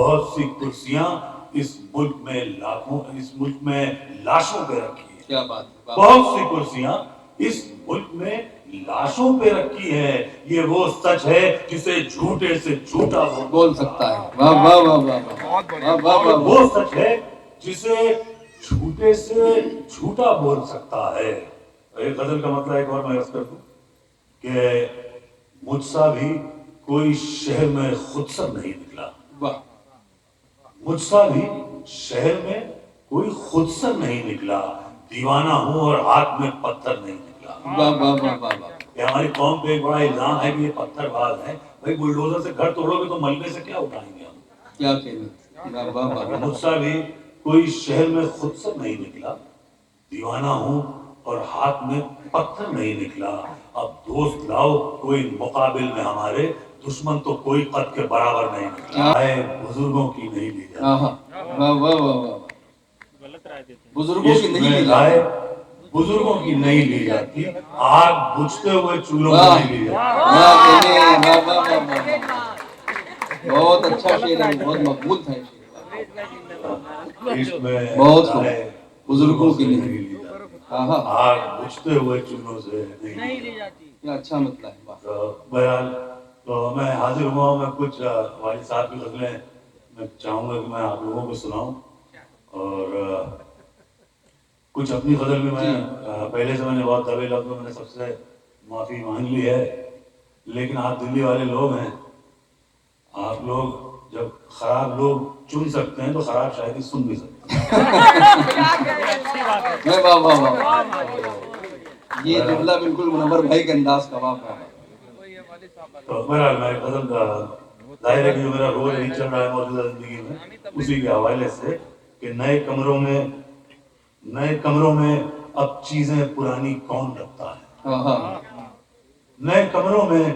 بہت سی کرسیاں اس ملک میں لاشوں پہ رکھی ہے. کیا بات ہے. بہت سی کرسیاں اس ملک میں لاشوں پہ رکھی ہے. یہ وہ سچ ہے جسے جھوٹے سے جھوٹا بول سکتا ہے. واہ واہ واہ واہ واہ واہ. وہ سچ ہے جسے جھوٹے سے جھوٹا بول سکتا ہے. ایک غزل کا مطلب ایک اور میں عرض کر دوں کہ مجھ سا بھی کوئی شہر میں خودسر نہیں نکلا. مجھ سا بھی شہر میں کوئی خودسر نہیں نکلا. دیوانہ ہوں اور ہاتھ میں پتھر نہیں نکلا. یہ ہماری قوم پہ ایک بڑا الزام ہے کہ یہ پتھر باز ہے. بھائی بلڈوزر سے گھر توڑو گے تو ملبے سے کیا اٹھائیں گے ہم؟ کیا کہنا. مجھ سا بھی کوئی شہر میں خودسر نہیں نکلا. دیوانہ ہوں اور ہاتھ میں پتھر نہیں نکلا. اب دوست لاؤ کوئی مقابل میں ہمارے, دشمن تو کوئی قد کے برابر نہیں نکلا. بزرگوں کی نہیں لی جاتی. بزرگوں کی نہیں لی رائے بزرگوں کی نہیں لی جاتی. آگ بجھتے ہوئے چولہوں میں نہیں لی جاتی. بہت اچھا شعر ہے, بہت مقبول تھا. بہت بزرگوں کی نہیں لی آگ بجھتے ہوئے چولہوں سے نہیں لی جاتی. کیا اچھا مطلب ہے. بہرحال تو میں حاضر ہوا ہوں. میں کچھ والد صاحب کی غزلیں میں چاہوں گا کہ میں آپ لوگوں کو سناؤں, اور کچھ اپنی غزل بھی میں پہلے سے میں نے بہت دبے لفظوں میں نے سب سے معافی مانگ لی ہے. لیکن آپ دلی والے لوگ ہیں, آپ لوگ جب خراب لوگ چن سکتے ہیں تو خراب شاعری سن بھی سکتے ہیں. یہ جملہ بالکل منور بھائی کے انداز کا واقعہ ہے. تو بہرحال میں غزل کا ظاہر ہے کہ جو میرا روز نہیں چل رہا ہے موجودہ زندگی میں, اسی کے حوالے سے کہ نئے کمروں میں اب چیزیں پرانی کون رکھتا ہے. نئے کمروں میں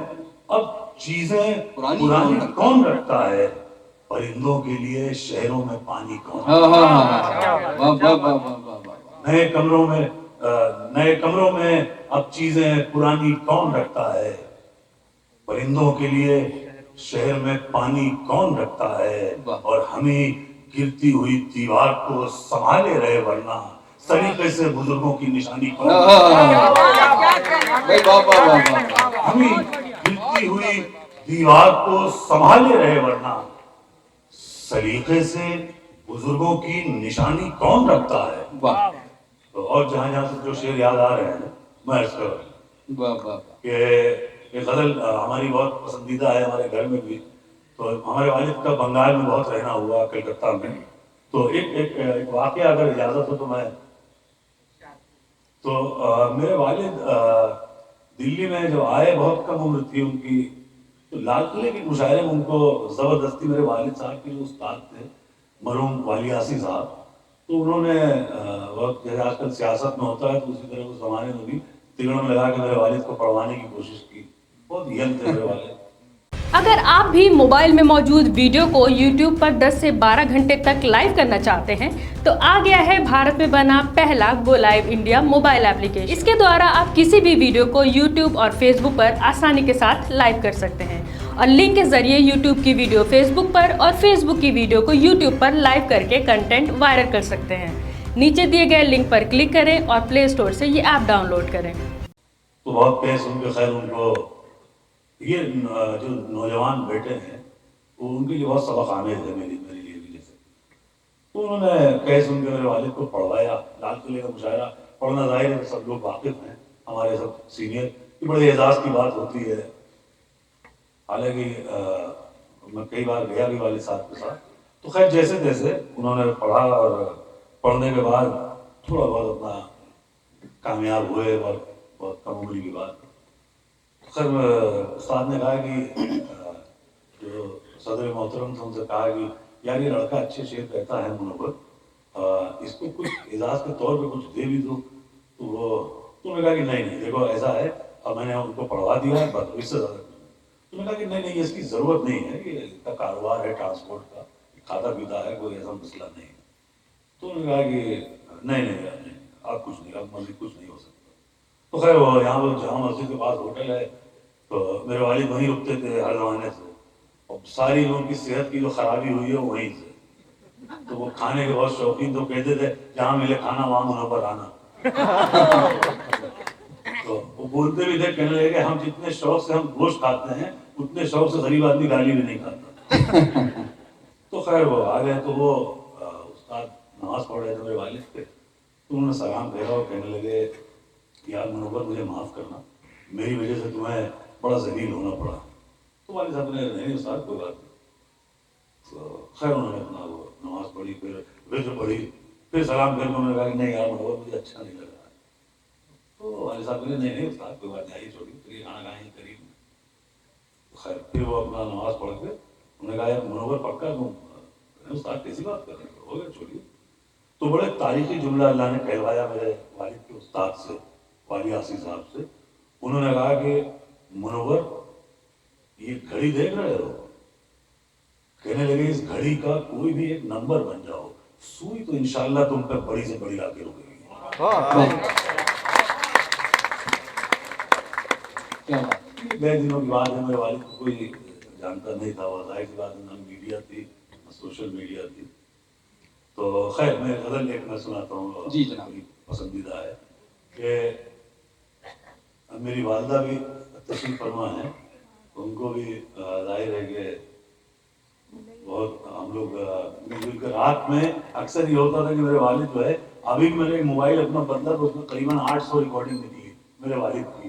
اب چیزیں پرانی کون رکھتا ہے. پرندوں کے لیے شہروں میں پانی کون رکھتا ہے. نئے کمروں میں اب چیزیں پرانی کون رکھتا ہے. پرندوں کے لیے شہر میں پانی کون رکھتا ہے. اور ہمیں گرتی ہوئی دیوار کو سنبھالے رہے ورنہ سلیقے سے بزرگوں کی نشانی کون ہمیں گرتی ہوئی دیوار کو سنبھالے رہے ورنہ سلیقے سے بزرگوں کی نشانی کون رکھتا ہے. اور جہاں سے جو شعر یاد آ رہے ہیں میں عرض کر رہا ہوں کہ یہ غزل ہماری بہت پسندیدہ ہے ہمارے گھر میں بھی. تو ہمارے والد کا بنگال میں بہت رہنا ہوا, کلکتہ میں. تو ایک واقعہ اگر اجازت ہو تو میرے والد دلی میں جو آئے بہت کم عمر تھی ان کی, تو لال قلعے کے مشاعرے میں ان کو زبردستی میرے والد صاحب کے جو استاد تھے مرحوم والی یاسی صاحب, تو انہوں نے وقت جیسے آج کل سیاست میں ہوتا ہے تو اسی طرح اس زمانے میں بھی تگڑوں میں لگا کے میرے والد کو پڑھوانے کی کوشش کی. بہت ینگ تھے میرے والد. اگر آپ بھی موبائل میں موجود ویڈیو کو یوٹیوب پر 10 سے 12 گھنٹے تک لائیو کرنا چاہتے ہیں تو آ گیا ہے بھارت میں بنا پہلا گو لائیو انڈیا موبائل ایپلیکیشن. اس کے دوارا آپ کسی بھی ویڈیو کو یوٹیوب اور فیس بک پر آسانی کے ساتھ لائیو کر سکتے ہیں, اور لنک کے ذریعے یوٹیوب کی ویڈیو فیس بک پر اور فیس بک کی ویڈیو کو یوٹیوب پر لائیو کر کے کنٹینٹ وائرل کر سکتے ہیں. نیچے دیے گئے لنک پر کلک کریں اور پلے اسٹور سے یہ ایپ ڈاؤن لوڈ کریں. تو بہت پیس ان کے خیر ان کو یہ جو نوجوان بیٹے ہیں وہ ان کے لیے بہت سبق آمیز ہے میرے لیے بھی. جیسے تو انہوں نے کیس ان کے میرے والد کو پڑھوایا. لال قلعے کا مشاعرہ پڑھنا ظاہر ہے سب لوگ واقف ہیں, ہمارے سب سینئر, یہ بڑے اعزاز کی بات ہوتی ہے. حالانکہ میں کئی بار گیا بھی والد صاحب کے ساتھ. تو خیر جیسے تیسے انہوں نے پڑھا, اور پڑھنے کے بعد تھوڑا بہت اپنا کامیاب ہوئے, بہت کم عمری کی بات. خیر استاد نے کہا کہ جو صدر محترم تھا ان سے کہا کہ یار یہ لڑکا اچھے شعر کہتا ہے منور, اس کو کچھ اعزاز کے طور پہ کچھ دے بھی دو. تو نے کہا کہ نہیں دیکھو ایسا ہے, اب میں نے ان کو پڑھوا دیا ہے بس, اس سے زیادہ. تو نے کہا کہ نہیں اس کی ضرورت نہیں ہے, کہ اس کا کاروبار ہے ٹرانسپورٹ کا, کھاتا پیتا ہے, کوئی ایسا مسئلہ نہیں. تو انہوں نے کہا کہ نہیں آپ کچھ نہیں, اب مزید کچھ نہیں ہو سکتا. تو خیر وہ یہاں پر جامع مسجد کے پاس ہوٹل ہے, تو میرے والد وہیں رکتے تھے ہر زمانے سے. اور ساری لوگوں کی صحت کی جو خرابی ہوئی ہے وہیں سے. تو وہ کھانے کے بہت شوقین تو کہتے تھے جہاں ملے کھانا وہاں منور آنا. تو وہ بولتے بھی تھے, کہنے لگے کہ ہم جتنے شوق سے ہم گوشت کھاتے ہیں اتنے شوق سے غریب آدمی گالی بھی نہیں کھاتا. تو خیر وہ آ گئے. تو وہ استاد نماز پڑھ رہے تھے میرے والد پہ, تو انہوں نے سلام پھیرا اور کہنے لگے یار منور مجھے معاف کرنا, میری وجہ سے تمہیں بڑا ذلیل ہونا پڑا. تو والد صاحب نے نہیں استاد کوئی بات نہیں. تو خیر انہوں نے اپنا وہ نماز پڑھی, پھر وطر پڑھی, پھر سلام پھیر کے انہوں نے کہا کہ نہیں یار منور مجھے اچھا نہیں لگ رہا ہے. تو والد صاحب نے نہیں استاد کوئی بات نہیں, آئیے چھوڑی پھر کھانا کھائیں قریب میں. خیر پھر وہ اپنا نماز پڑھ کے انہوں نے کہا یار منور پکا تم استاد کیسی بات کر رہے ہیں, ہو گیا چھوڑیے. تو بڑے تاریخی جملہ اللہ نے کہلوایا میرے والد کے استاد سے, والی آسی صاحب سے. انہوں نے کہا کہ منور یہ گھڑی دیکھ رہے ہو, کہنے لگے اس گھڑی کا کوئی بھی ایک نمبر بن جاؤ, سوئی تو انشاءاللہ تم پہ بڑی سے بڑی آ کے رکے گی. گئے دنوں کی بات ہے, میرے والد کو کوئی جانتا نہیں تھا, وہ ظاہر سی بات ہے, نہ میڈیا تھی نہ سوشل میڈیا تھی. تو خیر میں غزل ایک میں سناتا ہوں, جی جناب, پسندیدہ ہے کہ میری والدہ بھی تشریف فرما ہے, ان کو بھی ظاہر ہے کہ بہت ہم لوگ مل جل کر رات میں اکثر یہ ہوتا تھا کہ میرے والد جو ہے, ابھی بھی میں نے موبائل اپنا بدلا تو اس میں قریباً 800 ریکارڈنگ نکلی میرے والد کی,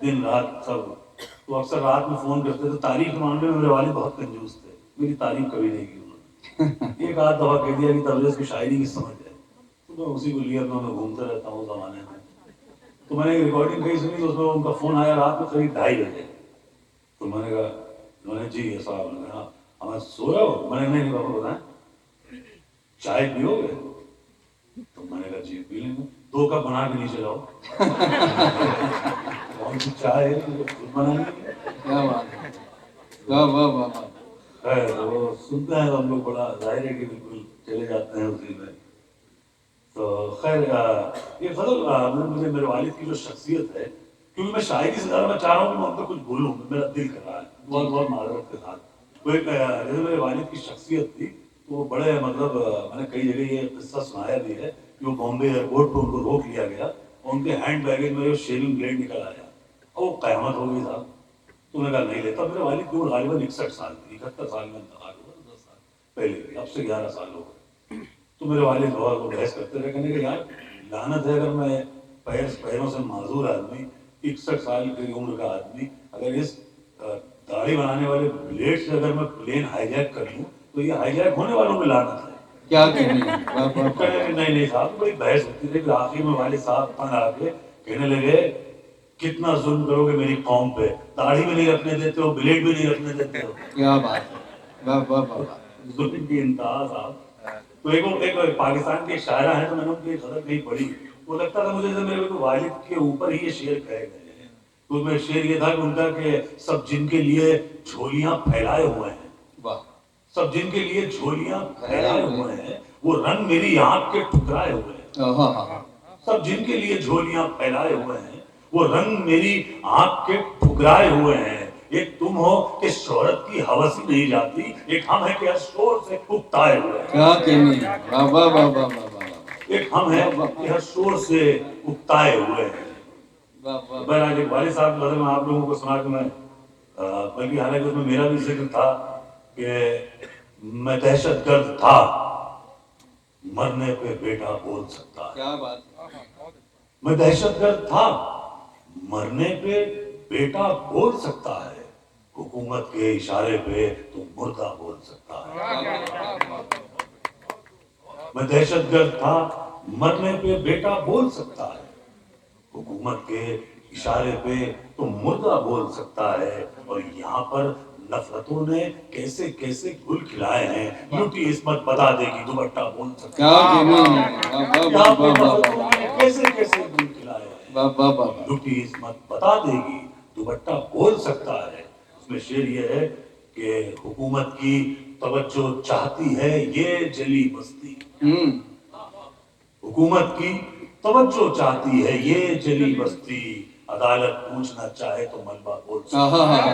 دن رات سب. تو اکثر رات میں فون کرتے تھے. تاریخ کے معاملے میں میرے والد بہت کنجوس تھے, میری تعریف کبھی نہیں کی انہوں نے. ایک آدھ دفعہ کہہ دیا کہ تبریز کی شاعری کی سمجھ ہے, تو میں اسی کو لیے میں گھومتا رہتا ہوں زمانے میں. تو میں نے ایک ریکارڈنگ کہیں سنی, تو اس میں ان کا فون آیا رات میں قریب 2:30 بجے. تو میں نے کہا, انہوں نے جی صاحب, نے کہا ہمیں سو رہے ہو؟ میں نے نہیں پاپا بتائیں چائے پیو گے؟ تو میں نے کہا جی پی لیں گے. 2 کپ بنا کے نیچے لاؤ. کون سی چائے ہے خود بنانی ہے؟ کیا بات ہے, واہ واہ واہ. خیر وہ سنتے ہیں تو ہم لوگ بڑا ظاہر ہے کہ بالکل چلے جاتے ہیں اسی میں. تو خیر یہ فضل مجھے میرے والد کی جو شخصیت ہے, کیونکہ میں شاعری سے زیادہ میں چاہ رہا ہوں کہ میں ان پہ کچھ بولوں, میرا دل کر رہا ہے بہت بہت معذرت کے ساتھ. تو ایک جیسے میرے والد کی شخصیت تھی, تو وہ بڑے مطلب میں نے کئی جگہ یہ قصہ سنایا بھی ہے کہ وہ بامبے ایئرپورٹ پہ ان کو روک لیا گیا اور ان کے ہینڈ بیگیج میں شیونگ بلیڈ نکل آیا اور وہ قیامت ہو گئی صاحب. تو میں نے کہا نہیں لیتا. میرے والد کی عمر غالباً 61 سال تھی, 71 سال میں انتقال ہوا, 10 سال پہلے, اب سے 11 سال ہو گئے. تو میرے والد بہت کو بحث کرتے رہے, کہنے کہ یار لعنت ہے اگر میں پیروں سے معذور آدمی, 61 سال کی عمر کا آدمی, اگر اس داڑھی بنانے والے بلیڈ سے اگر میں پلین ہائی جیک کر لوں تو یہ ہائی جیک ہونے والوں میں لعنت ہے. کیا کہنے, نہیں صاحب, بڑی بحث ہوتی تھی. آخر میں والد صاحب تنگ آ کے کہنے لگے کتنا ظلم کرو گے میری قوم پہ, داڑھی بھی نہیں رکھنے دیتے ہو, بلیڈ بھی نہیں رکھنے دیتے ہو. کیا بات ہے, واہ واہ واہ. ظلم کی انتہا صاحب. تو ایک پاکستان کے شاعرہ ہیں, تو میں نے ان کی غزل نہیں پڑھی, وہ لگتا تھا مجھے میرے والد کے اوپر ہی یہ شعر کہے گئے ہیں. تو میں شعر یہ تھا کہ ان کا کہ سب جن کے لیے جھولیاں پھیلائے ہوئے ہیں, واہ, سب جن کے لیے جھولیاں پھیلائے ہوئے ہیں, وہ رنگ میری آنکھ کے ٹھکرائے ہوئے ہیں. سب جن کے لیے جھولیاں پھیلائے ہوئے ہیں, وہ رنگ میری آنکھ کے ٹھکرائے ہوئے ہیں. ایک تم ہو کہ شہرت کی ہوس ہی نہیں جاتی, ایک ہم ہے کہ ہر شور سے اکتائے ہوئے ہیں. کیا کہنے, واہ واہ واہ واہ واہ. ایک ہم ہے کہ ہر شور سے اکتائے ہوئے ہیں. بہرحال ایک والد صاحب غزل میں آپ لوگوں کو سنا کے میں, بلکہ حالانکہ اس میں میرا بھی ذکر تھا کہ میں دہشت گرد تھا, مرنے پہ بیٹا بول سکتا ہے. کیا بات, میں دہشت گرد تھا, مرنے پہ بیٹا بول سکتا ہے, حکومت کے اشارے پہ تو مردہ بول سکتا ہے. میں دہشت گرد تھا, مرنے پہ بیٹا بول سکتا ہے, حکومت کے اشارے پہ تو مردہ بول سکتا ہے. اور یہاں پر نفرتوں نے کیسے کیسے گل کھلائے ہیں, لوٹی عصمت بتا دے گی دوپٹہ بول سکتا ہے. یہاں پر نفرتوں نے کیسے کیسے گل کھلائے ہیں, لوٹی عصمت بتا دے گی دوپٹہ بول سکتا ہے. اس میں شعر یہ ہے کہ حکومت کی توجہ چاہتی ہے یہ جلی بستی, حکومت کی توجہ چاہتی ہے یہ جلی بستی, عدالت پوچھنا چاہے تو ملبہ بول سکتا ہے.